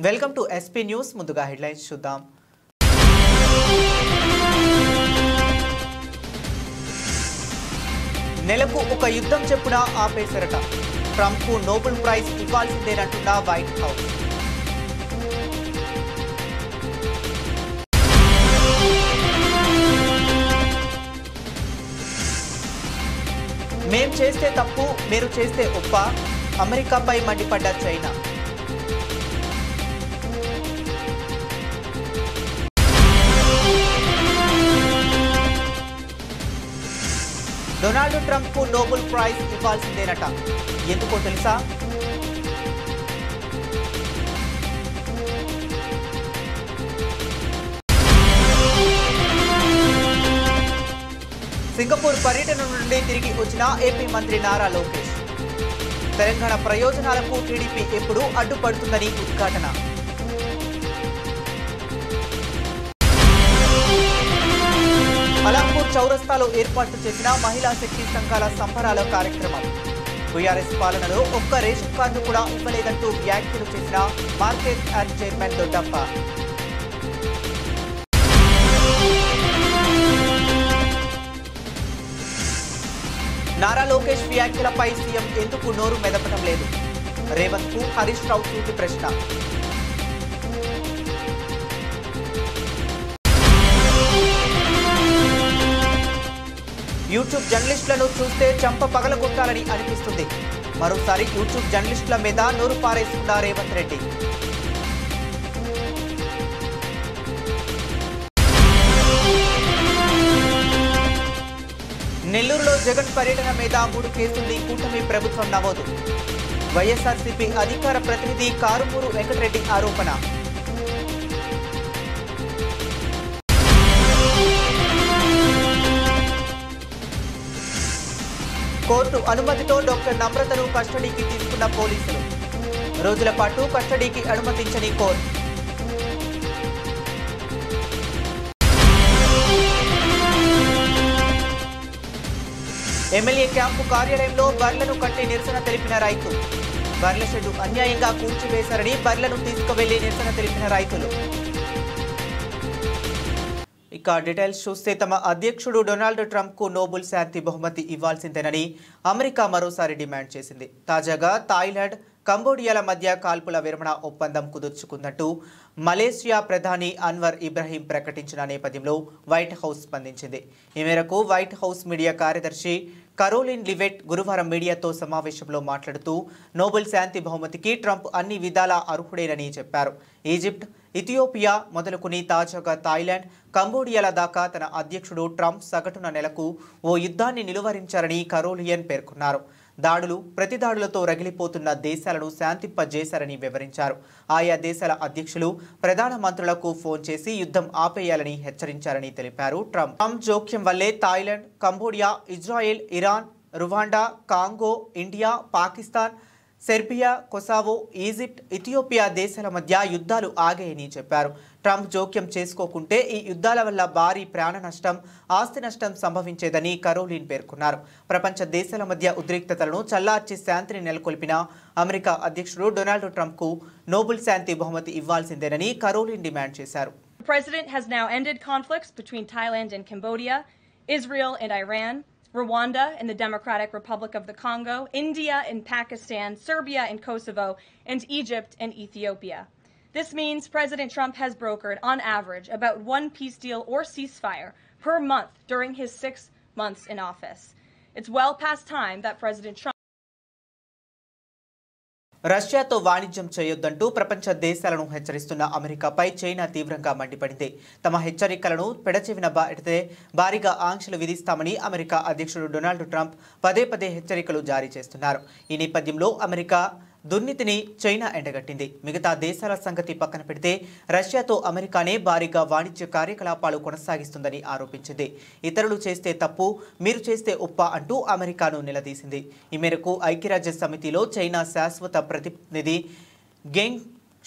Welcome to SP news. ముందుగా headlines చూద్దాం. నెలకు ఒక యుద్ధం చెప్పున ఆపేశారట. ట్రంప్కు నోబెల్ ప్రైజ్ ఇవ్వాల్సిందేనంటున్న వైట్ హౌస్. మేం చేస్తే తప్పు, మీరు చేస్తే ఒప్ప. అమెరికాపై మండిపడ్డ చైనా. డొనాల్డ్ ట్రంప్కు నోబెల్ ప్రైజ్ ఇవ్వాల్సిందేనట. ఎందుకో తెలుసా? సింగపూర్ పర్యటన నుండి తిరిగి వచ్చిన ఏపీ మంత్రి నారా లోకేష్. తెలంగాణ ప్రయోజనాలకు టీడీపీ ఎప్పుడు అడ్డుపడుతుందని ఉద్ఘాటన. అలంపూర్ చౌరస్తాలో ఏర్పాటు చేసిన మహిళా శక్తి సంఘాల సంబరాల కార్యక్రమం. టీఆర్ఎస్ పాలనలో ఒక్క రేషన్ కార్డు కూడా ఇవ్వలేదంటూ వ్యాఖ్యలు చేసిన market yard chairman Doddappa. Nara Lokesh వ్యాఖ్యలపై సీఎం ఎందుకు నోరు మెదపడం లేదు? రేవంత్ కు హరీష్ రావు సూటి ప్రశ్న. యూట్యూబ్ జర్నలిస్టులను చూస్తే చంప పగలగొట్టాలని అనిపిస్తుంది. మరోసారి యూట్యూబ్ జర్నలిస్టుల మీద నోరు పారేసుకున్న రేవంత్ రెడ్డి. నెల్లూరులో జగన్ పర్యటన మీద 3 కేసుల్ని కూటమి ప్రభుత్వం నమోదు. వైఎస్ఆర్సీపీ అధికార ప్రతినిధి కారుమూరు వెంకటరెడ్డి ఆరోపణ. కోర్టు అనుమతితో డాక్టర్ నమ్రతను కస్టడీకి తీసుకున్న పోలీసులు. రోజుల పాటు కస్టడీకి అనుమతించని కోర్టు. ఎమ్మెల్యే క్యాంపు కార్యాలయంలో బర్లను కట్టి నిరసన తెలిపిన రైతు. బర్ల షెడ్డు అన్యాయంగా కూల్చివేశారని బర్లను తీసుకువెళ్లి నిరసన తెలిపిన రైతులు. ఇక డీటెయిల్స్ చూస్తే, తమ అధ్యక్షుడు డొనాల్డ్ ట్రంప్కు నోబెల్ శాంతి బహుమతి ఇవ్వాల్సిందేనని అమెరికా మరోసారి డిమాండ్ చేసింది. తాజాగా థాయిలాండ్, కంబోడియాల మధ్య కాల్పుల విరమణ ఒప్పందం కుదుర్చుకున్నట్టు మలేషియా ప్రధాని అన్వర్ ఇబ్రహీం ప్రకటించిన నేపథ్యంలో వైట్ హౌస్ స్పందించింది. ఈ మేరకు వైట్ హౌస్ మీడియా కార్యదర్శి కరోలిన్ లివెట్ గురువారం మీడియాతో సమావేశంలో మాట్లాడుతూ నోబెల్ శాంతి బహుమతికి ట్రంప్ అన్ని విధాలా అర్హుడేనని చెప్పారు. ఈజిప్ట్, ఇథియోపియా మొదలుకొని తాజాగా థాయిలాండ్, కంబోడియాల దాకా తన అధ్యక్షుడు ట్రంప్ సగటున నెలకు ఓ యుద్ధాన్ని నిలువరించారని కరోలియన్ పేర్కొన్నారు. దాడులు, ప్రతిదాడులతో రగిలిపోతున్న దేశాలను శాంతింపజేశారని వివరించారు. ఆయా దేశాల అధ్యక్షులు, ప్రధానమంత్రులకు ఫోన్ చేసి యుద్ధం ఆపేయాలని హెచ్చరించారని తెలిపారు. ట్రంప్ జోక్యం వల్లే Thailand, Cambodia, Israel, Iran, Rwanda, Congo, India, Pakistan, Serbia, Kosovo, Egypt, Ethiopia దేశాల మధ్య యుద్ధాలు ఆగాయని చెప్పారు. ట్రంప్ జోక్యం చేసుకోకుంటే ఈ యుద్ధాల వల్ల భారీ ప్రాణ నష్టం, ఆస్తి నష్టం సంభవించేదని కరోలిన్ పేర్కొన్నారు. ప్రపంచ దేశాల మధ్య ఉద్రిక్తతలను చల్లార్చి శాంతిని నెలకొల్పిన అమెరికా అధ్యక్షుడు డొనాల్డ్ ట్రంప్కు నోబెల్ శాంతి బహుమతి ఇవ్వాల్సిందేనని కరోలిన్ డిమాండ్ చేశారు. The president has now ended conflicts between Thailand and Cambodia, Israel and Iran, Rwanda and the Democratic Republic of the Congo, India and Pakistan, Serbia and Kosovo, and Egypt and Ethiopia. This means President Trump has brokered, on average, about 1 peace deal or ceasefire per month during his 6 months in office. It's well past time that President Trump రష్యాతో వాణిజ్యం చేయొద్దంటూ ప్రపంచ దేశాలను హెచ్చరిస్తున్న అమెరికాపై China తీవ్రంగా మండిపడింది. తమ హెచ్చరికలను పెడచెవిన పెడితే భారీగా ఆంక్షలు విధిస్తామని అమెరికా అధ్యక్షుడు డొనాల్డ్ ట్రంప్ పదే పదే హెచ్చరికలు జారీ చేస్తున్నారు. ఈ నేపథ్యంలో అమెరికా దుర్నీతిని చైనా ఎండగట్టింది. మిగతా దేశాల సంగతి పక్కన పెడితే రష్యాతో అమెరికానే భారీగా వాణిజ్య కార్యకలాపాలు కొనసాగిస్తుందని ఆరోపించింది. ఇతరులు చేస్తే తప్పు, మీరు చేస్తే ఒప్ప అంటూ అమెరికాను నిలదీసింది. ఈ మేరకు ఐక్యరాజ్య సమితిలో చైనా శాశ్వత ప్రతినిధి గెంగ్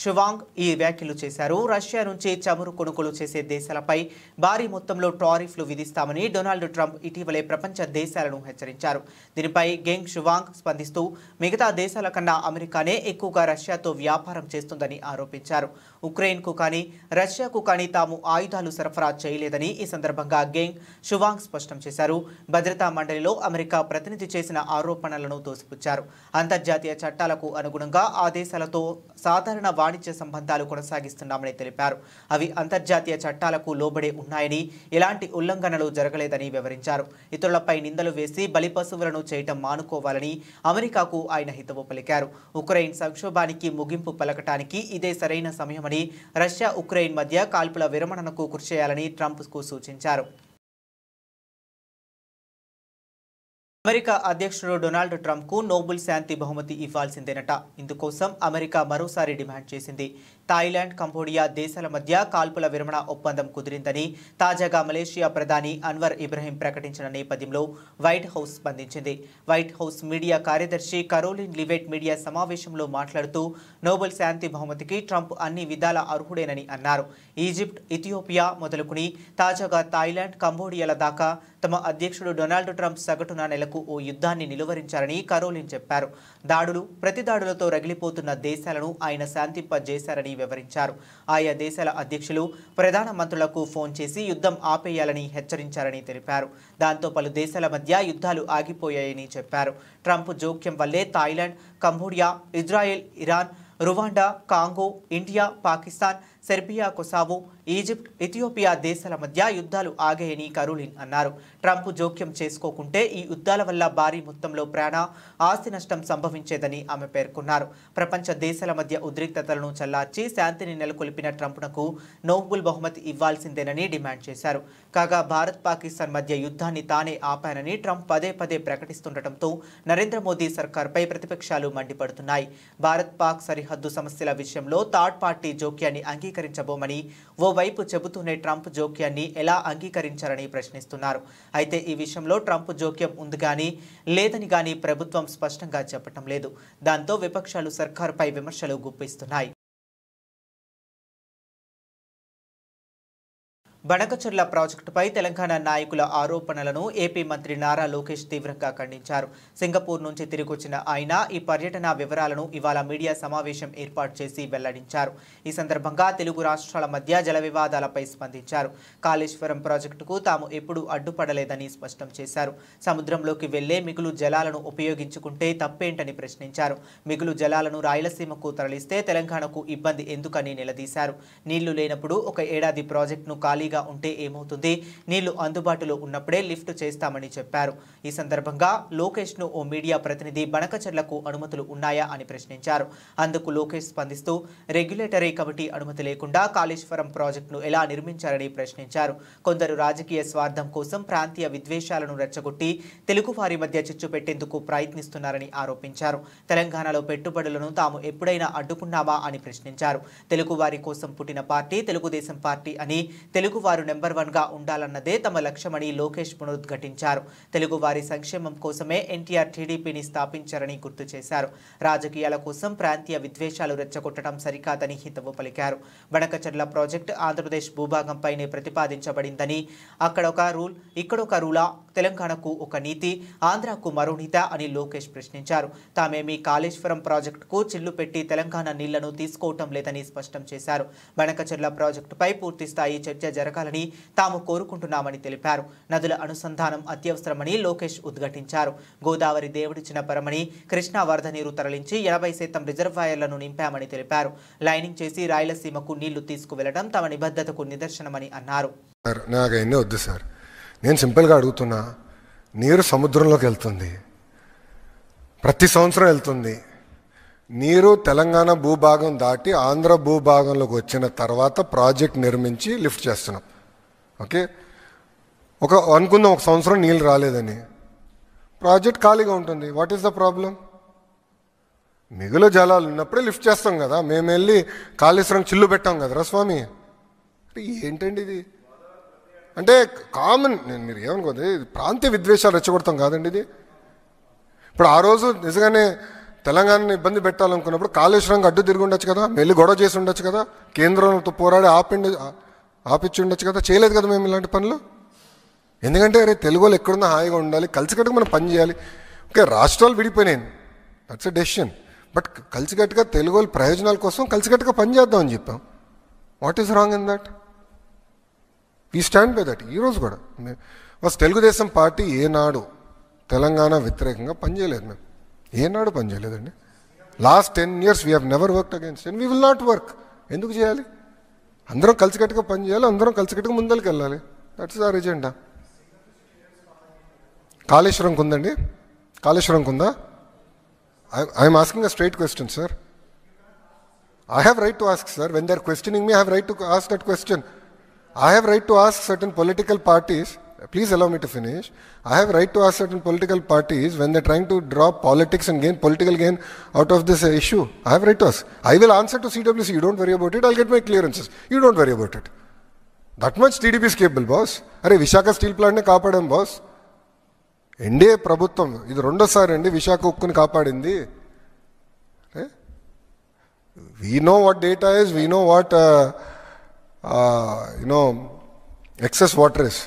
షువాంగ్ ఈ వ్యాఖ్యలు చేశారు. రష్యా నుంచి చమురు కొనుగోలు చేసే దేశాలపై భారీ మొత్తంలో టారిఫ్లు విధిస్తామని డొనాల్డ్ ట్రంప్ ఇటీవలే ప్రపంచ దేశాలను హెచ్చరించారు. దీనిపై గెంగ్ షువాంగ్ స్పందిస్తూ మిగతా దేశాల కన్నా అమెరికానే ఎక్కువగా రష్యాతో వ్యాపారం చేస్తుందని ఆరోపించారు. ఉక్రెయిన్కు కానీ రష్యాకు కానీ తాము ఆయుధాలు సరఫరా చేయలేదని ఈ సందర్భంగా గెంగ్ షువాంగ్ స్పష్టం చేశారు. భద్రతా మండలిలో అమెరికా ప్రతినిధి చేసిన ఆరోపణలను తోసిపుచ్చారు. అంతర్జాతీయ చట్టాలకు అనుగుణంగా ఆ దేశాలతో సాధారణ వాణిజ్య సంబంధాలు కొనసాగిస్తున్నామని తెలిపారు. అవి అంతర్జాతీయ చట్టాలకు లోబడే ఉన్నాయని, ఎలాంటి ఉల్లంఘనలు జరగలేదని వివరించారు. ఇతరులపై నిందలు వేసి బలిపశువులను చేయటం మానుకోవాలని అమెరికాకు ఆయన హితవు పలికారు. ఉక్రెయిన్ సంక్షోభానికి ముగింపు పలకటానికి ఇదే సరైన సమయమని, రష్యా ఉక్రెయిన్ మధ్య కాల్పుల విరమణకు కృషి చేయాలని ట్రంప్కు సూచించారు. అమెరికా అధ్యక్షుడు డొనాల్డ్ ట్రంప్కు నోబెల్ శాంతి బహుమతి ఇవ్వాల్సిందేనట. ఇందుకోసం అమెరికా మరోసారి డిమాండ్ చేసింది. థాయిలాండ్, కంబోడియా దేశాల మధ్య కాల్పుల విరమణ ఒప్పందం కుదిరిందని తాజాగా మలేషియా ప్రధాని అన్వర్ ఇబ్రహీం ప్రకటించిన నేపథ్యంలో వైట్ హౌస్ స్పందించింది. వైట్ హౌస్ మీడియా కార్యదర్శి కరోలిన్ లివెట్ మీడియా సమావేశంలో మాట్లాడుతూ నోబెల్ శాంతి బహుమతికి ట్రంప్ అన్ని విధాల అర్హుడేనని అన్నారు. ఈజిప్ట్, ఇథియోపియా మొదలుకుని తాజాగా థాయిలాండ్, కంబోడియాల దాకా తమ అధ్యక్షుడు డొనాల్డ్ ట్రంప్ సగటున నెలకు ఓ యుద్ధాన్ని నిలువరించారని కరోలిన్ చెప్పారు. దాడులు, ప్రతిదాడులతో రగిలిపోతున్న దేశాలను ఆయన శాంతింపజేశారని వివరించారు. ఆయా దేశాల అధ్యక్షులు ప్రధాన మంత్రులకు ఫోన్ చేసి యుద్ధం ఆపేయాలని హెచ్చరించారని తెలిపారు. దాంతో పలు దేశాల మధ్య యుద్ధాలు ఆగిపోయాయని చెప్పారు. ట్రంప్ జోక్యం వల్లే Thailand, Cambodia, Israel, Iran, Rwanda, Congo, India, Pakistan, Serbia, Kosovo, Egypt, Ethiopia దేశాల మధ్య యుద్ధాలు ఆగాయని కరోలిన్ అన్నారు. ట్రంప్ జోక్యం చేసుకోకుంటే ఈ యుద్ధాల వల్ల భారీ మొత్తంలో ప్రాణ, ఆస్తి నష్టం సంభవించేదని ఆమె పేర్కొన్నారు. ప్రపంచ దేశాల మధ్య ఉద్రిక్తతలను చల్లార్చి శాంతిని నెలకొల్పిన ట్రంప్నకు నోబెల్ బహుమతి ఇవ్వాల్సిందేనని డిమాండ్ చేశారు. కాగా భారత్, పాకిస్తాన్ మధ్య యుద్ధాన్ని తానే ఆపానని ట్రంప్ పదే పదే ప్రకటిస్తుండటంతో నరేంద్ర మోదీ సర్కార్పై ప్రతిపక్షాలు మండిపడుతున్నాయి. భారత్ పాక్ సరిహద్దు సమస్యల విషయంలో థర్డ్ పార్టీ జోక్యాన్ని అంగీకరించబోమని ఓవైపు చెబుతూనే ట్రంప్ జోక్యాన్ని ఎలా అంగీకరించారని ప్రశ్నిస్తున్నారు. అయితే ఈ విషయంలో ట్రంప్ జోక్యం ఉంది కానీ లేదని కానీ ప్రభుత్వం స్పష్టంగా చెప్పటం లేదు. దాంతో విపక్షాలు సర్కారుపై విమర్శలు గుప్పిస్తున్నాయి. బనకచర్ల ప్రాజెక్టుపై తెలంగాణ నాయకుల ఆరోపణలను ఏపీ మంత్రి నారా లోకేష్ తీవ్రంగా ఖండించారు. సింగపూర్ నుంచి తిరిగొచ్చిన ఆయన ఈ పర్యటన వివరాలను ఇవాళ మీడియా సమావేశం ఏర్పాటు చేసి వెల్లడించారు. ఈ సందర్భంగా తెలుగు రాష్ట్రాల మధ్య జల వివాదాలపై స్పందించారు. కాళేశ్వరం ప్రాజెక్టుకు తాము ఎప్పుడూ అడ్డుపడలేదని స్పష్టం చేశారు. సముద్రంలోకి వెళ్లే మిగులు జలాలను ఉపయోగించుకుంటే తప్పేంటని ప్రశ్నించారు. మిగులు జలాలను రాయలసీమకు తరలిస్తే తెలంగాణకు ఇబ్బంది ఎందుకని నిలదీశారు. నీళ్లు లేనప్పుడు ఒక ఏడాది ప్రాజెక్టును ఖాళీగా ఉంటే ఏమవుతుంది? నీళ్లు అందుబాటులో ఉన్నప్పుడే లిఫ్ట్ చేస్తామని చెప్పారు. ఈ సందర్భంగా లోకేష్ ను ఓ మీడియా ప్రతినిధి బనకచర్లకు అనుమతులు ఉన్నాయా అని ప్రశ్నించారు. అందుకు లోకేష్ స్పందిస్తూ రెగ్యులేటరీ కమిటీ అనుమతి లేకుండా కాళేశ్వరం ప్రాజెక్టును ఎలా నిర్మించారని ప్రశ్నించారు. కొందరు రాజకీయ స్వార్థం కోసం ప్రాంతీయ విద్వేషాలను రెచ్చగొట్టి తెలుగు వారి మధ్య చిచ్చు పెట్టేందుకు ప్రయత్నిస్తున్నారని ఆరోపించారు. తెలంగాణలో పెట్టుబడులను తాము ఎప్పుడైనా అడ్డుకున్నామా అని ప్రశ్నించారు. తెలుగు వారి కోసం పుట్టిన పార్టీ తెలుగుదేశం పార్టీ అని, తెలుగు వారు నెంబర్ 1గా ఉండాలన్నదే తమ లక్ష్యమని లోకేష్ పునరుద్ఘాటించారు. తెలుగు వారి సంక్షేమం కోసమే ఎన్టీఆర్ టీడీపీని స్థాపించారని గుర్తు చేశారు. రాజకీయాల కోసం ప్రాంతీయ విద్వేషాలు రెచ్చగొట్టడం సరికాదని హితవు పలికారు. బనకచర్ల ప్రాజెక్టు ఆంధ్రప్రదేశ్ భూభాగంపైనే ప్రతిపాదించబడిందని, అక్కడొక రూల్, ఇక్కడొక రూలా, తెలంగాణకు ఒక నీతి, ఆంధ్రాకు మరో నీత అని లోకేష్ ప్రశ్నించారు. తామేమీ కాళేశ్వరం ప్రాజెక్టుకు చిల్లు పెట్టి తెలంగాణ నీళ్లను తీసుకోవటం లేదని స్పష్టం చేశారు. బనకచర్ల ప్రాజెక్టుపై పూర్తిస్థాయి చర్చ జరగాలని తాము కోరుకుంటున్నామని తెలిపారు. నదుల అనుసంధానం అత్యవసరమని లోకేష్ ఉద్ఘాటించారు. గోదావరి దేవుడిచ్చిన పరమని, కృష్ణా వరద నీరు తరలించి 80% రిజర్వాయర్లను నింపామని తెలిపారు. లైనింగ్ చేసి రాయలసీమకు నీళ్లు తీసుకువెళ్లడం తమ నిబద్ధతకు నిదర్శనమని అన్నారు. వద్దు సార్, నేను సింపుల్గా అడుగుతున్నా. నీరు సముద్రంలోకి వెళ్తుంది, ప్రతి సంవత్సరం వెళ్తుంది. నీరు తెలంగాణ భూభాగం దాటి ఆంధ్ర భూభాగంలోకి వచ్చిన తర్వాత ప్రాజెక్ట్ నిర్మించి లిఫ్ట్ చేస్తున్నాం. ఓకే, అనుకుందాం ఒక సంవత్సరం నీళ్ళు రాలేదని, ప్రాజెక్ట్ ఖాళీగా ఉంటుంది. What is the problem? మిగులు జలాలు ఉన్నప్పుడే లిఫ్ట్ చేస్తాం కదా. మేము వెళ్ళి కాళేశ్వరం చిల్లు పెట్టాం కదరా స్వామి. ఏంటండి ఇది? అంటే కామన్, మీరు ఏమనుకోదు, ప్రాంతీయ విద్వేషాలు రెచ్చగొడతాం కాదండి ఇది. ఇప్పుడు ఆ రోజు నిజంగానే తెలంగాణని ఇబ్బంది పెట్టాలనుకున్నప్పుడు కాళేశ్వరంకి అడ్డు తిరిగి ఉండొచ్చు కదా, వెళ్ళి గొడవ చేసి ఉండొచ్చు కదా, కేంద్రంతో పోరాడి ఆపిచ్చి ఉండొచ్చు కదా. చేయలేదు కదా మేము ఇలాంటి పనులు. ఎందుకంటే అరే తెలుగు వాళ్ళు ఎక్కడున్నా హాయిగా ఉండాలి, కలిసికట్టుగా మనం పని చేయాలి. ఓకే, రాష్ట్రాలు విడిపోయినాయి, దట్స్ ఎ డెసిషన్. బట్ కలిసికట్టుగా తెలుగు వాళ్ళ ప్రయోజనాల కోసం కలిసికట్టుగా పని చేద్దామని చెప్పాం. What is wrong in that? We stand by that. ఈరోజు కూడా తెలుగుదేశం పార్టీ ఏనాడు తెలంగాణ వ్యతిరేకంగా పనిచేయలేదు. మేము ఏనాడు పనిచేయలేదండి. Last 10 years we have never worked against and we will not work. ఎందుకు చేయాలి? అందరం కలిసికట్టుగా పని చేయాలి, అందరం కలిసికట్టుగా ముందరికి వెళ్ళాలి. That's our agenda. కాళేశ్వరంకి ఉందండి, కాళేశ్వరంకి ఉందా? I'm asking a straight question sir. I have right to ask, sir. When they are questioning me, I have right to ask that question. I have right to ask certain political parties. Please allow me to finish. I have right to ask certain political parties when they're trying to draw politics and gain political gain out of this issue. I have right to ask. I will answer to CWC. You don't worry about it. I'll get my clearances. You don't worry about it. That much TDP is capable, boss. Are Vishaka steel plant ne kaapadam, boss. NDA ప్రభుత్వం ఇది రెండోసారి అండి విశాఖ ఉక్కుని కాపాడింది. We know what data is, we know what excess water is.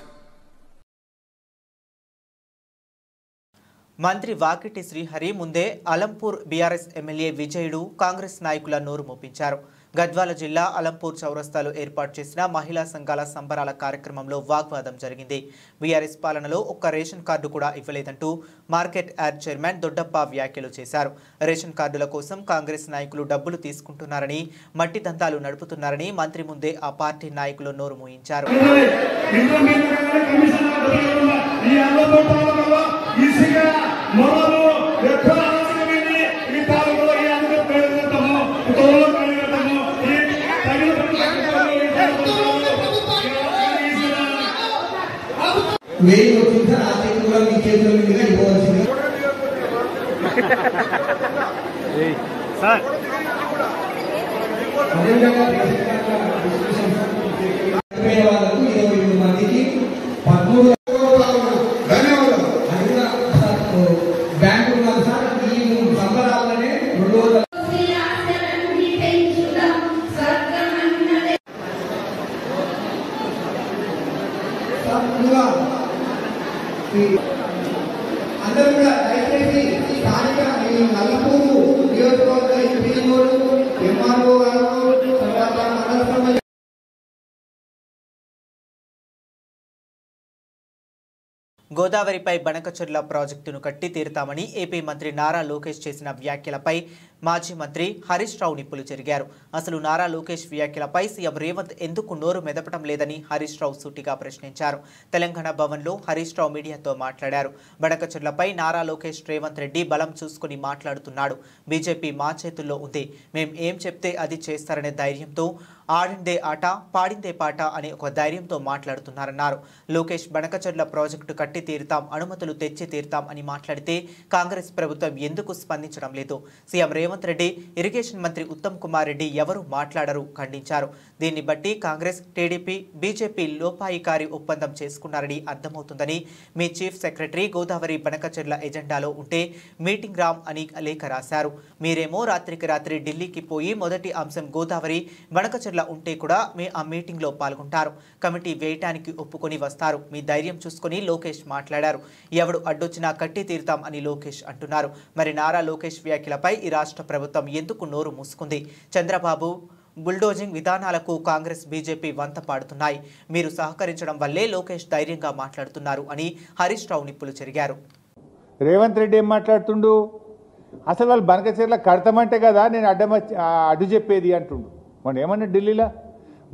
మంత్రి వాకిటి శ్రీహరి ముందే Alampur BRS MLA విజయుడు కాంగ్రెస్ నాయకుల నోరు మోపించారు. గద్వాల జిల్లా అలంపూర్ చౌరస్తాలో ఏర్పాటు చేసిన మహిళా సంఘాల సంబరాల కార్యక్రమంలో వాగ్వాదం జరిగింది. బీఆర్ఎస్ పాలనలో ఒక్క రేషన్ కార్డు కూడా ఇవ్వలేదంటూ మార్కెట్ యార్డ్ చైర్మన్ దొడ్డప్ప వ్యాఖ్యలు చేశారు. రేషన్ కార్డుల కోసం కాంగ్రెస్ నాయకులు డబ్బులు తీసుకుంటున్నారని, మట్టి దంతాలు నడుపుతున్నారని మంత్రి ముందే ఆ పార్టీ నాయకులు నోరు మూయించారు. అందరూ కూడా దయచేసి స్థానిక నల్లపూరు నియోజకవర్గ ఎంపీలు, ఎంఆర్ఓ గారు, తర్వాత మండల గోదావరిపై బనకచెర్ల ప్రాజెక్టును కట్టి తీరుతామని ఏపీ మంత్రి నారా లోకేష్ చేసిన వ్యాఖ్యలపై మాజీ మంత్రి హరీష్ రావు నిప్పులు చెరిగారు. అసలు నారా లోకేష్ వ్యాఖ్యలపై సీఎం రేవంత్ ఎందుకు నోరు మెదపడం లేదని హరీష్ రావు సూటిగా ప్రశ్నించారు. తెలంగాణ భవన్లో హరీష్ రావు మీడియాతో మాట్లాడారు. బనకచెర్లపై నారా లోకేష్ రేవంత్ రెడ్డి బలం చూసుకుని మాట్లాడుతున్నాడు. బీజేపీ మా చేతుల్లో ఉంది, మేం ఏం చెప్తే అది చేస్తారనే ధైర్యంతో ఆడిందే ఆట పాడిందే పాట అనే ఒక ధైర్యంతో మాట్లాడుతున్నారన్నారు. లోకేష్ బనకచెర్ల ప్రాజెక్టు కట్టి తీరుతాం, అనుమతులు తెచ్చి తీరుతాం అని మాట్లాడితే కాంగ్రెస్ ప్రభుత్వం ఎందుకు స్పందించడం లేదు? సీఎం రేవంత్ రెడ్డి, ఇరిగేషన్ మంత్రి ఉత్తమ్ కుమార్ రెడ్డి ఎవరు మాట్లాడరు ఖండించారు. దీన్ని బట్టి కాంగ్రెస్, టీడీపీ, బీజేపీ లోపాయికారి ఒప్పందం చేసుకున్నారని అర్థమవుతుందని మీ చీఫ్ సెక్రటరీ గోదావరి బనకచెర్ల ఎజెండాలో ఉంటే మీటింగ్ రామ్ అని లేఖ రాశారు. మీరేమో రాత్రికి రాత్రి ఢిల్లీకి పోయి మొదటి అంశం గోదావరి బనకచెర్ల ఉంటే కూడా మీ ఆ మీటింగ్లో పాల్గొంటారు. కమిటీ వేయటానికి ఒప్పుకొని వస్తారు. మీ ధైర్యం చూసుకొని లోకేష్ మాట్లాడారు. ఎవడు అడ్డొచ్చినా కట్టి తీరుతాం అని లోకేష్ అంటున్నారు. మరి నారా లోకేష్ వ్యాఖ్యలపై ఈ రాష్ట్ర ప్రభుత్వం ఎందుకు నోరు మూసుకుంది? చంద్రబాబు బుల్డోజింగ్ విధానాలకు కాంగ్రెస్, బీజేపీ వంత పాడుతున్నాయి. మీరు సహకరించడం వల్లే లోకేష్ ధైర్యంగా మాట్లాడుతున్నారు అని హరీష్ రావు నిప్పులు చెరిగారు. రేవంత్ రెడ్డి ఏం మాట్లాడుతుండు? అసలు వాళ్ళు బనకచెర్ల కడతామంటే కదా నేను అడ్డు చెప్పేది అంటుండు. మనం ఏమన్నా ఢిల్లీలో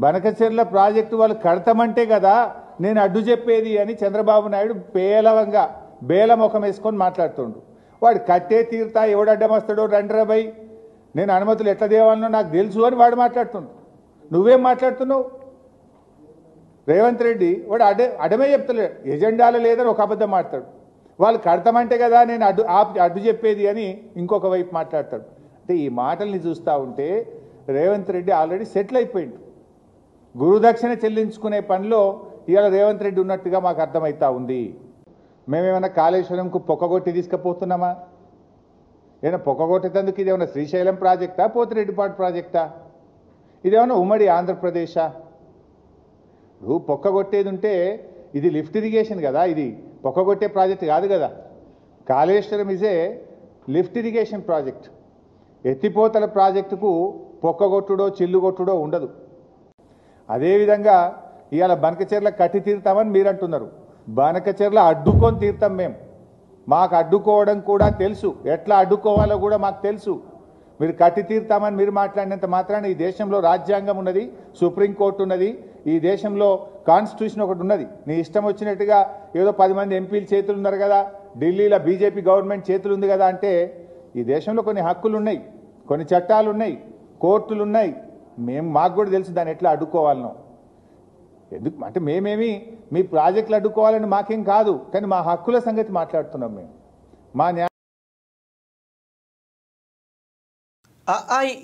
బనకచెర్ల ప్రాజెక్టు వాళ్ళు కడతామంటే కదా నేను అడ్డు చెప్పేది అని చంద్రబాబు నాయుడు పేలవంగా బేలముఖం వేసుకొని మాట్లాడుతుండు. వాడు కట్టే తీరుతా, ఎవడు అడ్డం వస్తాడో రండ్రాబాయ్, నేను అనుమతులు ఎట్లా దేవాలనో నాకు తెలుసు అని వాడు మాట్లాడుతుండు. నువ్వేం మాట్లాడుతున్నావు? రేవంత్ రెడ్డి వాడు అడమే చెప్తలేడు, ఎజెండాలో లేదని ఒక అబద్ధం మాట్లాడు. వాళ్ళు కడతామంటే కదా నేను అడ్డు చెప్పేది అని ఇంకొక వైపు మాట్లాడతాడు. అంటే ఈ మాటల్ని చూస్తూ ఉంటే రేవంత్ రెడ్డి ఆల్రెడీ సెటిల్ అయిపోయిండు. గురుదక్షిణ చెల్లించుకునే పనిలో ఇవాళ రేవంత్ రెడ్డి ఉన్నట్టుగా మాకు అర్థమవుతా ఉంది. మేమేమన్నా కాళేశ్వరంకు పొక్కగొట్టి తీసుకుపోతున్నామా? ఏమైనా పొక్కగొట్టేందుకు ఇదేమన్నా శ్రీశైలం ప్రాజెక్టా పోతిరెడ్డిపాటు ప్రాజెక్టా, ఇదేమన్నా ఉమ్మడి ఆంధ్రప్రదేశా? పొక్కగొట్టేది ఉంటే ఇది లిఫ్ట్ ఇరిగేషన్ కదా, ఇది పొక్కగొట్టే ప్రాజెక్ట్ కాదు కదా. Kaleshwaram is lift irrigation project. ఎత్తిపోతల ప్రాజెక్టుకు పొక్కగొట్టుడో చిల్లుగొట్టుడో ఉండదు. అదేవిధంగా ఇవాళ బనకచెర్ల కట్టి తీరుతామని మీరు అంటున్నారు. బనకచెర్ల అడ్డుకొని తీరుతాం మేము. మాకు అడ్డుకోవడం కూడా తెలుసు, ఎట్లా అడ్డుకోవాలో కూడా మాకు తెలుసు. మీరు కట్టి తీరుతామని మీరు మాట్లాడినంత మాత్రాన ఈ దేశంలో రాజ్యాంగం ఉన్నది, సుప్రీంకోర్టు ఉన్నది, ఈ దేశంలో కాన్స్టిట్యూషన్ ఒకటి ఉన్నది. నీ ఇష్టం వచ్చినట్టుగా ఏదో 10 మంది ఎంపీలు చేతులు ఉన్నారు కదా, ఢిల్లీలో బీజేపీ గవర్నమెంట్ చేతులు ఉంది కదా అంటే, ఈ దేశంలో కొన్ని హక్కులు ఉన్నాయి, కొన్ని చట్టాలు ఉన్నాయి, కోర్టులు ఉన్నాయి. మాకు కూడా తెలుసు దాన్ని ఎట్లా అడ్డుకోవాలనో. ఎందుకు అంటే మేమేమి మీ ప్రాజెక్టులు అడ్డుకోవాలని మాకేం కాదు, కానీ మా హక్కుల సంగతి మాట్లాడుతున్నాం మేము. మా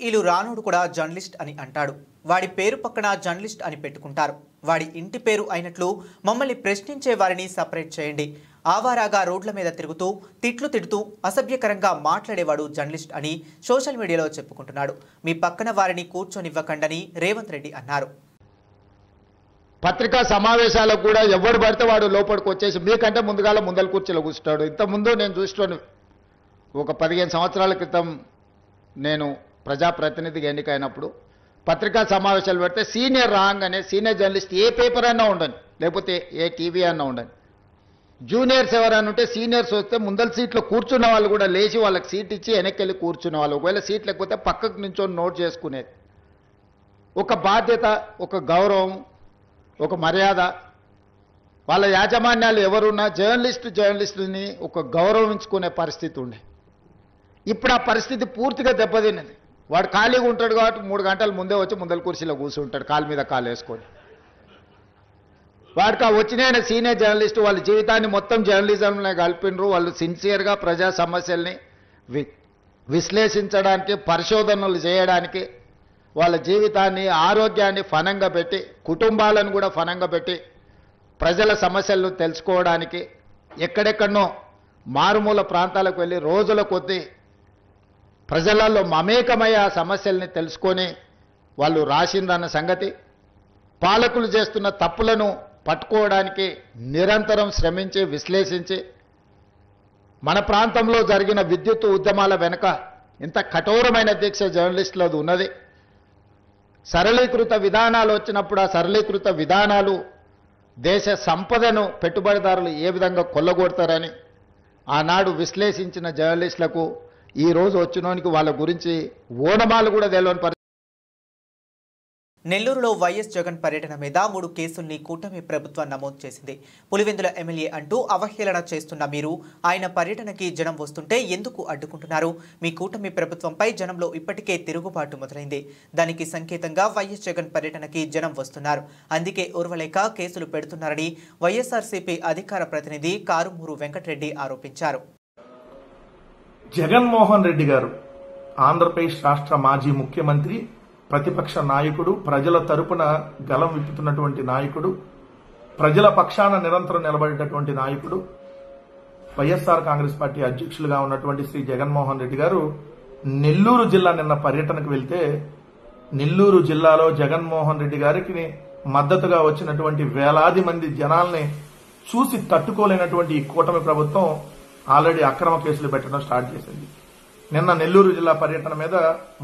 ఇలు రానుడు కూడా జర్నలిస్ట్ అని అంటాడు. వాడి పేరు పక్కన జర్నలిస్ట్ అని పెట్టుకుంటారు. వాడి ఇంటి పేరు అయినట్లు మమ్మల్ని ప్రశ్నించే వారిని సపరేట్ చేయండి. ఆవారాగా రోడ్ల మీద తిరుగుతూ తిట్లు తిడుతూ అసభ్యకరంగా మాట్లాడేవాడు జర్నలిస్ట్ అని సోషల్ మీడియాలో చెప్పుకుంటున్నాడు. మీ పక్కన వారిని కూర్చొనివ్వకండని రేవంత్ రెడ్డి అన్నారు. పత్రికా సమావేశాలకు కూడా ఎవరు పడితే వాడు లోపలికి వచ్చేసి మీకంటే ముందల కూర్చోలో కూర్చుంటాడు. ఇంతకుముందు నేను చూస్తాను, ఒక 15 సంవత్సరాల క్రితం నేను ప్రజాప్రతినిధిగా ఎన్నికైనప్పుడు పత్రికా సమావేశాలు పెడితే సీనియర్ రాగానే సీనియర్ జర్నలిస్ట్ ఏ పేపర్ అన్నా ఉండని, లేకపోతే ఏ టీవీ అన్నా ఉండని, జూనియర్స్ ఎవరైనా ఉంటే సీనియర్స్ వస్తే ముందల సీట్లో కూర్చున్న వాళ్ళు కూడా లేచి వాళ్ళకి సీట్ ఇచ్చి వెనక్కి వెళ్ళి కూర్చున్న వాళ్ళు, ఒకవేళ సీట్ లేకపోతే పక్కకు నుంచొని నోట్ చేసుకునేది. ఒక బాధ్యత, ఒక గౌరవం, ఒక మర్యాద. వాళ్ళ యాజమాన్యాలు ఎవరున్నా జర్నలిస్టుని ఒక గౌరవించుకునే పరిస్థితి ఉండే. ఇప్పుడు ఆ పరిస్థితి పూర్తిగా దెబ్బతిన్నది. వాడు ఖాళీగా ఉంటాడు కాబట్టి 3 గంటల ముందే వచ్చి ముందల కుర్చీలో కూర్చుంటాడు, కాలు మీద కాలు వేసుకొని. వాడికి ఆ వచ్చిన సీనియర్ జర్నలిస్టు వాళ్ళ జీవితాన్ని మొత్తం జర్నలిజంలో కలిపినరు. వాళ్ళు సిన్సియర్గా ప్రజా సమస్యల్ని విశ్లేషించడానికి, పరిశోధనలు చేయడానికి, వాళ్ళ జీవితాన్ని, ఆరోగ్యాన్ని ఫనంగా పెట్టి, కుటుంబాలను కూడా ఫనంగా పెట్టి, ప్రజల సమస్యలను తెలుసుకోవడానికి ఎక్కడెక్కడనో మారుమూల ప్రాంతాలకు వెళ్ళి రోజుల కొద్దీ ప్రజలలో మమేకమయ్యే ఆ సమస్యల్ని తెలుసుకొని వాళ్ళు రాసిందన్న సంగతి, పాలకులు చేస్తున్న తప్పులను పట్టుకోవడానికి నిరంతరం శ్రమించి విశ్లేషించి, మన ప్రాంతంలో జరిగిన విద్యుత్ ఉద్యమాల వెనుక ఇంత కఠోరమైన దీక్ష జర్నలిస్టులది ఉన్నది. సరళీకృత విధానాలు వచ్చినప్పుడు ఆ సరళీకృత విధానాలు దేశ సంపదను పెట్టుబడిదారులు ఏ విధంగా కొల్లగొడతారని ఆనాడు విశ్లేషించిన జర్నలిస్టులకు ఈ రోజు వచ్చినోనికి వాళ్ళ గురించి ఓనమాలు కూడా తెలియని. నెల్లూరులో వైఎస్ జగన్ పర్యటన మీద 3 కేసుల్ని కూటమి ప్రభుత్వం నమోదు చేసింది. పులివెందుల ఎమ్మెల్యే అంటూ అవహేళన చేస్తున్న మీరు ఆయన పర్యటనకి జనం వస్తుంటే ఎందుకు అడ్డుకుంటున్నారు? మీ కూటమి ప్రభుత్వంపై జనంలో ఇప్పటికే తిరుగుబాటు మొదలైంది. దానికి సంకేతంగా వైఎస్ జగన్ పర్యటనకి జనం వస్తున్నారు. అందుకే ఓర్వలేక కేసులు పెడుతున్నారని వైఎస్ఆర్సీపీ అధికార ప్రతినిధి కారుమూరు వెంకటరెడ్డి ఆరోపించారు. జగన్మోహన్ రెడ్డి గారు ఆంధ్రప్రదేశ్ రాష్ట్ర మాజీ ముఖ్యమంత్రి, ప్రతిపక్ష నాయకుడు, ప్రజల తరపున గలం విప్పుతున్నటువంటి నాయకుడు, ప్రజల పక్షాన నిరంతరం నిలబడేటటువంటి నాయకుడు, వైఎస్ఆర్ కాంగ్రెస్ పార్టీ అధ్యక్షులుగా ఉన్నటువంటి శ్రీ జగన్మోహన్ రెడ్డి గారు నెల్లూరు జిల్లా నిన్న పర్యటనకు వెళ్తే, నెల్లూరు జిల్లాలో జగన్మోహన్ రెడ్డి గారికి మద్దతుగా వచ్చినటువంటి వేలాది మంది జనాల్ని చూసి తట్టుకోలేనటువంటి ఈ కూటమి ప్రభుత్వం ఆల్రెడీ అక్రమ కేసులు పెట్టడం స్టార్ట్ చేసింది. నిన్న నెల్లూరు జిల్లా పర్యటన మీద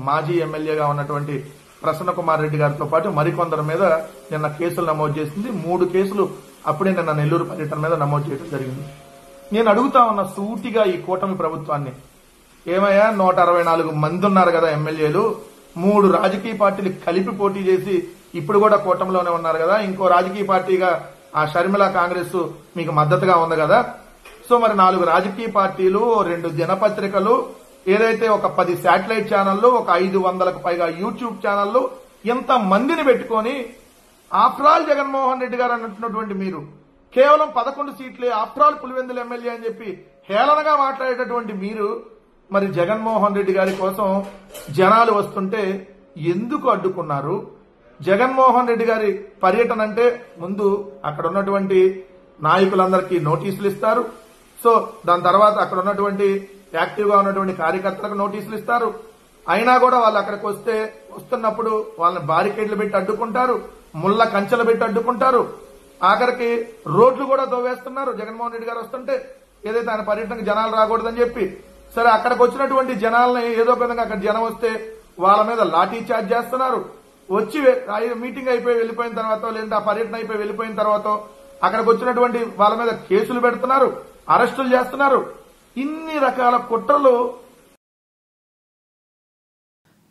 మాజీ ఎమ్మెల్యేగా ఉన్నటువంటి ప్రసన్న కుమార్ రెడ్డి గారితో పాటు మరికొందరి మీద నిన్న కేసులు నమోదు చేసింది. 3 కేసులు అప్పుడే నిన్న నెల్లూరు పర్యటన మీద నమోదు చేయడం జరిగింది. నేను అడుగుతా ఉన్న సూటిగా ఈ కూటమి ప్రభుత్వాన్ని, ఏమయ్యా 164 మంది ఉన్నారు కదా ఎమ్మెల్యేలు, 3 రాజకీయ పార్టీలు కలిపి పోటీ చేసి ఇప్పుడు కూడా కూటమిలోనే ఉన్నారు కదా, ఇంకో రాజకీయ పార్టీగా ఆ షర్మిల కాంగ్రెస్ మీకు మద్దతుగా ఉంది కదా, సో మరి 4 రాజకీయ పార్టీలు, 2 దినపత్రికలు, ఏదైతే ఒక 10 శాటిలైట్ ఛానళ్లు, ఒక 500కు పైగా యూట్యూబ్ ఛానళ్లు, ఇంత మందిని పెట్టుకొని ఆఫ్టర్ ఆల్ జగన్మోహన్ రెడ్డి గారు అంటున్నటువంటి మీరు కేవలం 11 సీట్లే ఆఫ్టర్ ఆల్ పులివెందుల ఎమ్మెల్యే అని చెప్పి హేళనగా మాట్లాడేటటువంటి మీరు మరి జగన్మోహన్ రెడ్డి గారి కోసం జనాలు వస్తుంటే ఎందుకు అడ్డుకున్నారు? జగన్మోహన్ రెడ్డి గారి పర్యటన అంటే ముందు అక్కడ ఉన్నటువంటి నాయకులందరికీ నోటీసులు ఇస్తారు. సో దాని తర్వాత అక్కడ ఉన్నటువంటి యాక్టివ్గా ఉన్నటువంటి కార్యకర్తలకు నోటీసులు ఇస్తారు. అయినా కూడా వాళ్ళు అక్కడికి వస్తున్నప్పుడు వాళ్ళని బారికేడ్లు పెట్టి అడ్డుకుంటారు, ముళ్ళ కంచెలు పెట్టి అడ్డుకుంటారు. ఆఖరికి రోడ్లు కూడా దోవేస్తున్నారు. జగన్మోహన్ రెడ్డి గారు వస్తుంటే ఏదైతే ఆయన పర్యటనకు జనాలు రాకూడదని చెప్పి, సరే అక్కడికి వచ్చినటువంటి జనాలని ఏదో విధంగా అక్కడ జనం వస్తే వాళ్ళ మీద లాఠీ చార్జ్ చేస్తున్నారు. వచ్చి మీటింగ్ అయిపోయి వెళ్ళిపోయిన తర్వాత, లేదంటే ఆ పర్యటన అయిపోయి వెళ్ళిపోయిన తర్వాత అక్కడికి వచ్చినటువంటి వాళ్ళ మీద కేసులు పెడుతున్నారు, అరెస్టులు చేస్తున్నారు. ఇన్ని రకాల కుట్రలు.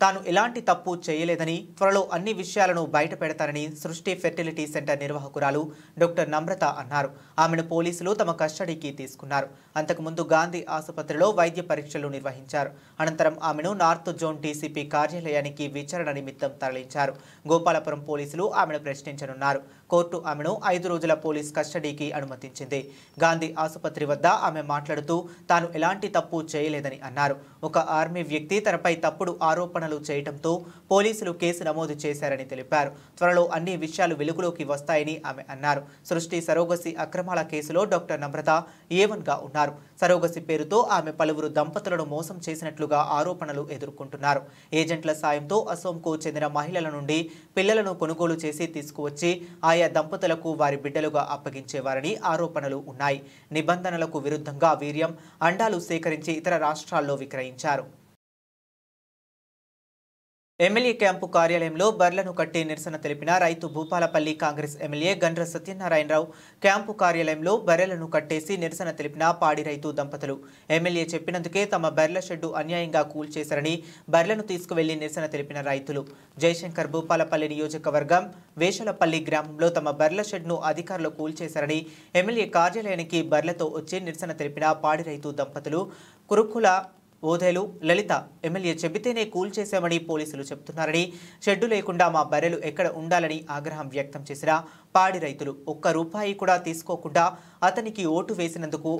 తాను ఎలాంటి తప్పు చేయలేదని, త్వరలో అన్ని విషయాలను బయట పెడతారని సృష్టి ఫెర్టిలిటీ సెంటర్ నిర్వాహకురాలు డాక్టర్ నమ్రత అన్నారు. ఆమెను పోలీసులు తమ కస్టడీకి తీసుకున్నారు. అంతకుముందు గాంధీ ఆసుపత్రిలో వైద్య పరీక్షలు నిర్వహించారు. అనంతరం ఆమెను నార్త్ జోన్ డీసీపీ కార్యాలయానికి విచారణ నిమిత్తం తరలించారు. గోపాలపురం పోలీసులు ఆమెను ప్రశ్నించనున్నారు. కోర్టు ఆమెను 5 రోజుల పోలీస్ కస్టడీకి అనుమతించింది. గాంధీ ఆసుపత్రి వద్ద ఆమె మాట్లాడుతూ తాను ఎలాంటి తప్పు చేయలేదని అన్నారు. ఒక ఆర్మీ వ్యక్తి తనపై తప్పుడు ఆరోపణలు చేయడంతో పోలీసులు కేసు నమోదు చేశారని తెలిపారు. త్వరలో అన్ని విషయాలు వెలుగులోకి వస్తాయని ఆమె అన్నారు. సృష్టి సరోగసి అక్రమాల కేసులో డాక్టర్ నమ్రత A1గా ఉన్నారు. సరోగసి పేరుతో ఆమె పలువురు దంపతులను మోసం చేసినట్లుగా ఆరోపణలు ఎదుర్కొంటున్నారు. ఏజెంట్ల సాయంతో అసోంకు చెందిన మహిళల నుండి పిల్లలను కొనుగోలు చేసి తీసుకువచ్చి ఆయా దంపతులకు వారి బిడ్డలుగా అప్పగించేవారని ఆరోపణలు ఉన్నాయి. నిబంధనలకు విరుద్ధంగా వీర్యం, అండాలు సేకరించి ఇతర రాష్ట్రాల్లో విక్రయించారు. ఎమ్మెల్యే క్యాంపు కార్యాలయంలో బర్లను కట్టి నిరసన తెలిపిన రైతు భూపాలపల్లి కాంగ్రెస్ ఎమ్మెల్యే గండ్ర సత్యనారాయణరావు క్యాంపు కార్యాలయంలో బర్రెలను కట్టేసి నిరసన తెలిపిన పాడి రైతు దంపతులు. ఎమ్మెల్యే చెప్పినందుకే తమ బర్రెల షెడ్డు అన్యాయంగా కూల్చేశారని బర్రెలను తీసుకువెళ్లి నిరసన తెలిపిన రైతులు. జయశంకర్ భూపాలపల్లి నియోజకవర్గం వేషలపల్లి గ్రామంలో తమ బర్రెల షెడ్ను అధికారులు కూల్చేశారని ఎమ్మెల్యే కార్యాలయానికి బర్రెలతో వచ్చి నిరసన తెలిపిన పాడి రైతు దంపతులు. కురుకుల ఓదేలు లలిత ఎమ్మెల్యే చెబితేనే కూల్చేశామని పోలీసులు చెబుతున్నారని, షెడ్డు లేకుండా మా బర్రెలు ఎక్కడ ఉండాలని ఆగ్రహం వ్యక్తం చేసిన పాడి రైతులు ₹1 కూడా తీసుకోకుండా అతనికి ఓటు వేసినందుకు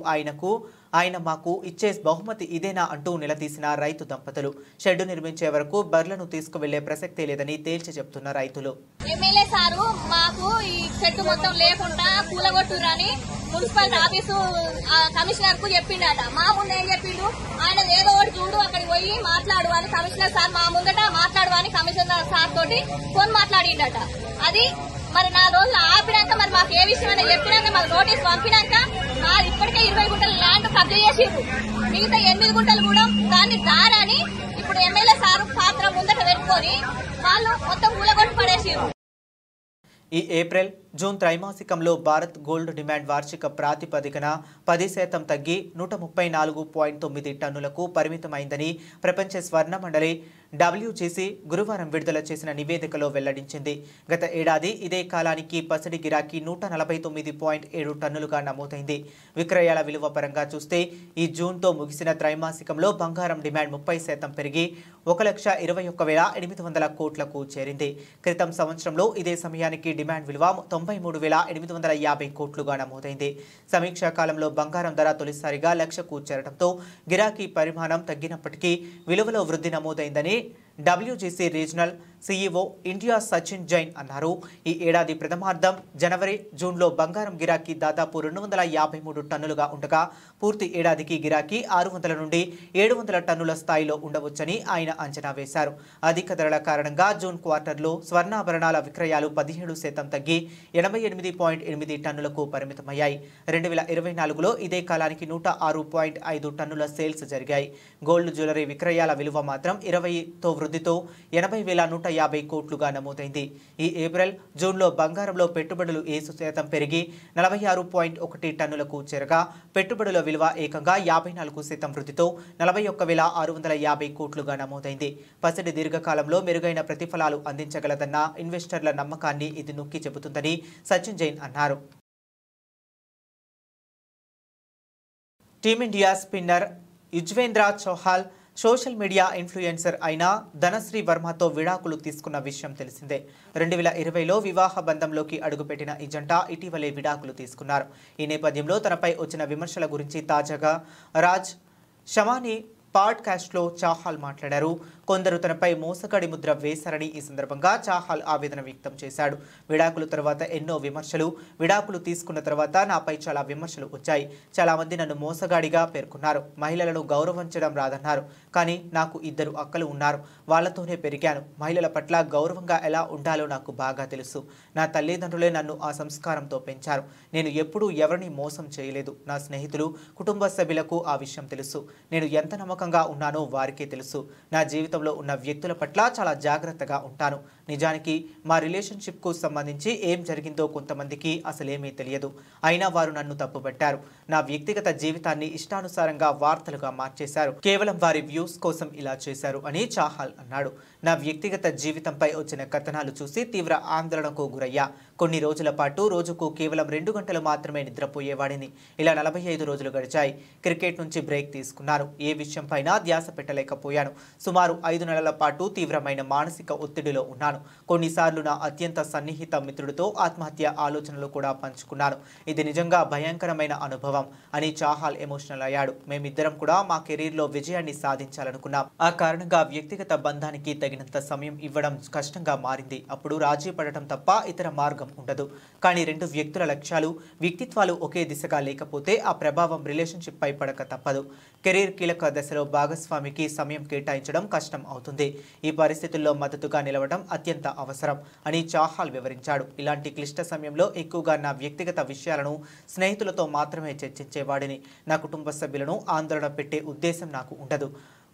ఆయన మాకు ఇచ్చే బహుమతి ఇదేనా అంటూ నిలదీసిన రైతు దంపతులు. షెడ్డు నిర్మించే వరకు బర్రెలను తీసుకువెళ్లే ప్రసక్తే లేదని తేల్చి చెప్తున్న రైతులు. ఎమ్మెల్యే సారు మాకు ఈ షెడ్డు మొత్తం లేకుండా కూలగొట్టురని మున్సిపల్ ఆఫీసు కమిషనర్ కు చెప్పిండట. మా ముందు ఏం చెప్పిండు, ఆయన ఏదో ఒకటి చూడు అక్కడికి పోయి మాట్లాడు అని కమిషనర్ సార్ మా ముందట మాట్లాడు అని కమిషనర్ సార్ తోటి ఫోన్ మాట్లాడిండట. అది మరి 4 రోజులు ఆపినాక మరి మాకు ఏ విషయం అని చెప్పినాక మాకు నోటీస్ పంపినాక ఇప్పటికే 20 గుంటల ల్యాండ్ కబ్జా చేసిండ్రు. మిగతా 8 గుంటలు కూడా దాన్ని దారని ఇప్పుడు ఎమ్మెల్యే సార్ పాత్ర ముందట పెట్టుకొని వాళ్ళు మొత్తం కూలగొట్టు పడేసిండ్రు. ఈ ఏప్రిల్, జూన్ త్రైమాసికంలో భారత్ గోల్డ్ డిమాండ్ వార్షిక ప్రాతిపదికన 10% తగ్గి 134.9 టన్నులకు పరిమితమైందని ప్రపంచ స్వర్ణ మండలి WGC గురువారం విడుదల చేసిన నివేదికలో వెల్లడించింది. గత ఏడాది ఇదే కాలానికి పసిడి గిరాకీ 149.7 టన్నులుగా నమోదైంది. విక్రయాల విలువ పరంగా చూస్తే ఈ జూన్తో ముగిసిన త్రైమాసికంలో బంగారం డిమాండ్ 30% పెరిగి 1,21,800 కోట్లకు చేరింది. క్రితం సంవత్సరంలో ఇదే సమయానికి డిమాండ్ విలువ 93,850 కోట్లుగా నమోదైంది. సమీక్షా కాలంలో బంగారం ధర తొలిసారిగా 1,00,000కు చేరడంతో గిరాకీ పరిమాణం తగ్గినప్పటికీ విలువలో వృద్ధి నమోదైందని WGC regional CEO India Sachin Jain అన్నారు. ఈ ఏడాది ప్రథమార్థం జనవరి, జూన్లో బంగారం గిరాకీ దాదాపు 253 టన్నులుగా ఉండగా పూర్తి ఏడాదికి గిరాకీ 600 నుండి 700 టన్నుల స్థాయిలో ఉండవచ్చని ఆయన అంచనా వేశారు. అధిక ధరల కారణంగా జూన్ క్వార్టర్లో స్వర్ణాభరణాల విక్రయాలు 17% తగ్గి 88.8 టన్నులకు పరిమితమయ్యాయి. 2024లో ఇదే కాలానికి 106.5 టన్నుల సేల్స్ జరిగాయి. గోల్డ్ జ్యువెలరీ విక్రయాల విలువ మాత్రం 20తో వృద్ధితో 80,150 కోట్లుగా నమోదైంది. ఈ ఏప్రిల్, జూన్లో బంగారంలో పెట్టుబడులు 7% పెరిగి 46.1 టన్నులకు చేరగా పెట్టుబడుల విలువ ఏకంగా 54% వృద్ధితో 41,650 కోట్లుగా నమోదైంది. పసిడి దీర్ఘకాలంలో మెరుగైన ప్రతిఫలాలు అందించగలదన్న ఇన్వెస్టర్ల నమ్మకాన్ని ఇది నొక్కి చెబుతుందని సచిన్ జైన్ అన్నారు. Team India spinner Yuzvendra Chahal social media influencer అయిన ధనశ్రీ వర్మతో విడాకులు తీసుకున్న విషయం తెలిసిందే. 2020లో వివాహ బంధంలోకి అడుగుపెట్టిన ఈ జంట ఇటీవలే విడాకులు తీసుకున్నారు. ఈ నేపథ్యంలో తనపై వచ్చిన విమర్శల గురించి తాజాగా రాజ్ షమాని పాడ్కాస్ట్లో చాహల్ మాట్లాడారు. కొందరు తనపై మోసగాడి ముద్ర వేశారని ఈ సందర్భంగా చాహల్ ఆవేదన వ్యక్తం చేశాడు. విడాకుల తర్వాత ఎన్నో విమర్శలు, విడాకులు తీసుకున్న తర్వాత నాపై చాలా విమర్శలు వచ్చాయి. చాలా మంది నన్ను మోసగాడిగా పేర్కొన్నారు. మహిళలను గౌరవించడం రాదన్నారు. కానీ నాకు 2 అక్కలు ఉన్నారు. వాళ్లతోనే పెరిగాను. మహిళల పట్ల గౌరవంగా ఎలా ఉండాలో నాకు బాగా తెలుసు. నా తల్లిదండ్రులే నన్ను ఆ సంస్కారంతో పెంచారు. నేను ఎప్పుడూ ఎవరిని మోసం చేయలేదు. నా స్నేహితులు, కుటుంబ సభ్యులకు ఆ విషయం తెలుసు. నేను ఎంత నమ్మకంగా ఉన్నానో వారికే తెలుసు. నా జీవితంలో ఉన్న వ్యక్తుల పట్ల చాలా జాగ్రత్తగా ఉంటాను. నిజానికి మా రిలేషన్షిప్కు సంబంధించి ఏం జరిగిందో కొంతమందికి అసలేమీ తెలియదు. అయినా వారు నన్ను తప్పుపట్టారు. నా వ్యక్తిగత జీవితాన్ని ఇష్టానుసారంగా వార్తలుగా మార్చేశారు. కేవలం వారి వ్యూస్ కోసం ఇలా చేశారు అని చాహల్ అన్నాడు. నా వ్యక్తిగత జీవితంపై వచ్చిన కథనాలు చూసి తీవ్ర ఆందోళనకు గురయ్యా. కొన్ని రోజుల పాటు రోజుకు కేవలం 2 గంటలు మాత్రమే నిద్రపోయేవాడిని. ఇలా 45 రోజులు గడిచాయి. క్రికెట్ నుంచి బ్రేక్ తీసుకున్నాను. ఏ విషయంపైన ధ్యాస పెట్టలేకపోయాను. సుమారు 5 నెలల పాటు తీవ్రమైన మానసిక ఒత్తిడిలో ఉన్నాను. కొన్నిసార్లు నా అత్యంత సన్నిహిత మిత్రుడితో ఆత్మహత్య ఆలోచనలు కూడా పంచుకున్నాను. ఇది నిజంగా భయంకరమైన అనుభవం అని చాహల్ ఎమోషనల్ అయ్యాడు. మేమిద్దరం కూడా మా కెరీర్లో విజయాన్ని సాధించాలనుకున్నాం. ఆ కారణంగా వ్యక్తిగత బంధానికి తగినంత సమయం ఇవ్వడం కష్టంగా మారింది. అప్పుడు రాజీ పడటం తప్ప ఇతర మార్గం ఉండదు. కానీ 2 వ్యక్తుల లక్ష్యాలు, వ్యక్తిత్వాలు ఒకే దిశగా లేకపోతే ఆ ప్రభావం రిలేషన్షిప్ పై పడక తప్పదు. కెరీర్ కీలక దశలో భాగస్వామికి సమయం కేటాయించడం కష్టం అవుతుంది. ఈ పరిస్థితుల్లో మద్దతుగా నిలవడం అత్యంత అవసరం అని చాహల్ వివరించాడు. ఇలాంటి క్లిష్ట సమయంలో ఎక్కువగా నా వ్యక్తిగత విషయాలను స్నేహితులతో మాత్రమే చర్చించేవాడిని. నా కుటుంబ సభ్యులను ఆందోళన పెట్టే ఉద్దేశం నాకు ఉండదు.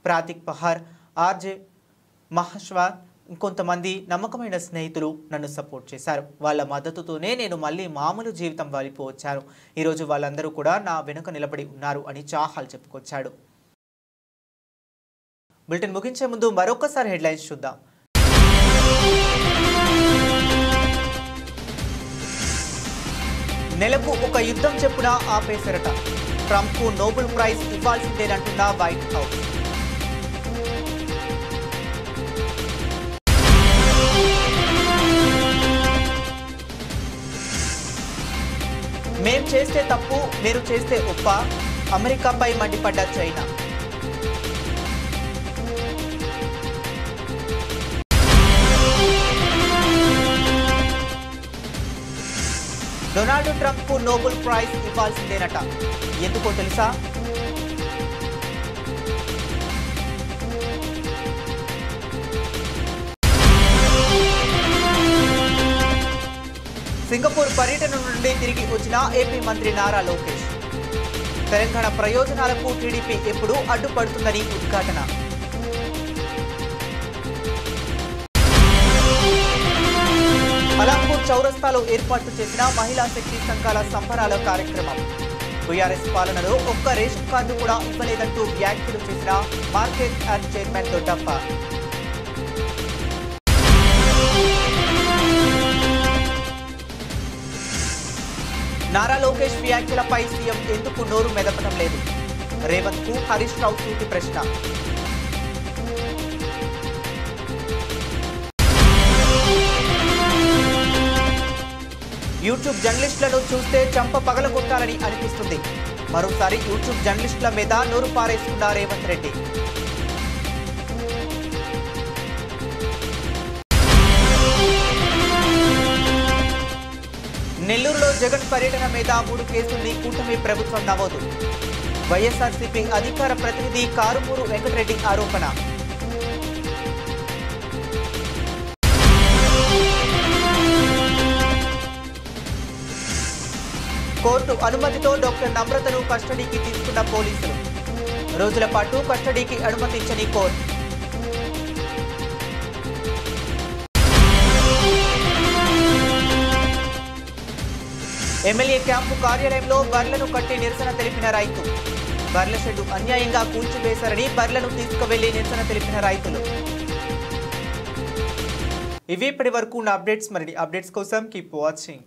ప్రాతిక్ పహార్, ఆర్జే మహేశ్వర్, ఇంకొంతమంది నమ్మకమైన స్నేహితులు నన్ను సపోర్ట్ చేశారు. వాళ్ళ మద్దతుతోనే నేను మళ్ళీ మామూలు జీవితం వైపు వచ్చాను. ఈరోజు వాళ్ళందరూ కూడా నా వెనుక నిలబడి ఉన్నారు అని చాహల్ చెప్పుకొచ్చాడు. బులెటిన్ ముగించే ముందు మరొకసారి హెడ్లైన్స్ చూద్దాం. నెలకు ఒక యుద్ధం చెప్పున ఆపేశారట. ట్రంప్కు నోబెల్ ప్రైజ్ ఇవ్వాల్సిందేనంటున్న వైట్ హౌస్. మేం చేస్తే తప్పు, మీరు చేస్తే ఒప్ప, అమెరికాపై మండిపడ్డ చైనా. డొనాల్డ్ ట్రంప్కు నోబెల్ ప్రైజ్ ఇవ్వాల్సిందేనట. ఎందుకో తెలుసా? సింగపూర్ పర్యటన నుండి తిరిగి వచ్చిన ఏపీ మంత్రి నారా లోకేష్. తెలంగాణ ప్రయోజనాలకు టీడీపీ ఎప్పుడూ అడ్డుపడుతుందని ఉద్ఘాటన. అలంపూర్ చౌరస్తాలో ఏర్పాటు చేసిన మహిళా శక్తి సంఘాల సంబరాల కార్యక్రమం. టీఆర్ఎస్ పాలనలో ఒక్క రేషన్ కార్డు కూడా ఇవ్వలేదంటూ వ్యాఖ్యలు చేసిన market yard chairman Doddappa. Nara Lokesh వ్యాఖ్యలపై సీఎం ఎందుకు నోరు మెదపడం లేదు? రేవంత్ కు హరీష్ రావు సూటి ప్రశ్న. యూట్యూబ్ జర్నలిస్టులను చూస్తే చంప పగలగొట్టాలని అనిపిస్తుంది. మరోసారి యూట్యూబ్ జర్నలిస్టుల మీద నోరు పారేసుకున్న రేవంత్ రెడ్డి. నెల్లూరులో జగన్ పర్యటన మీద 3 కేసుల్ని కూటమి ప్రభుత్వం నమోదు. వైఎస్ఆర్సీపీ అధికార ప్రతినిధి కారుమూరు వెంకటరెడ్డి ఆరోపణ. కోర్టు అనుమతితో డాక్టర్ నమ్రతను కస్టడీకి తీసుకున్న పోలీసులు. రోజుల పాటు కస్టడీకి అనుమతించని కోర్టు. ఎమ్మెల్యే క్యాంపు కార్యాలయంలో బర్లను కట్టి నిరసన తెలిపిన రైతు. బర్ల షెడ్డు అన్యాయంగా కూల్చివేశారని బర్లను తీసుకువెళ్లి నిరసన తెలిపిన రైతులు. ఇవి ఇప్పటి వరకు ఉన్న అప్డేట్స్. మరిన్ని అప్డేట్స్ కోసం కీప్ వాచింగ్.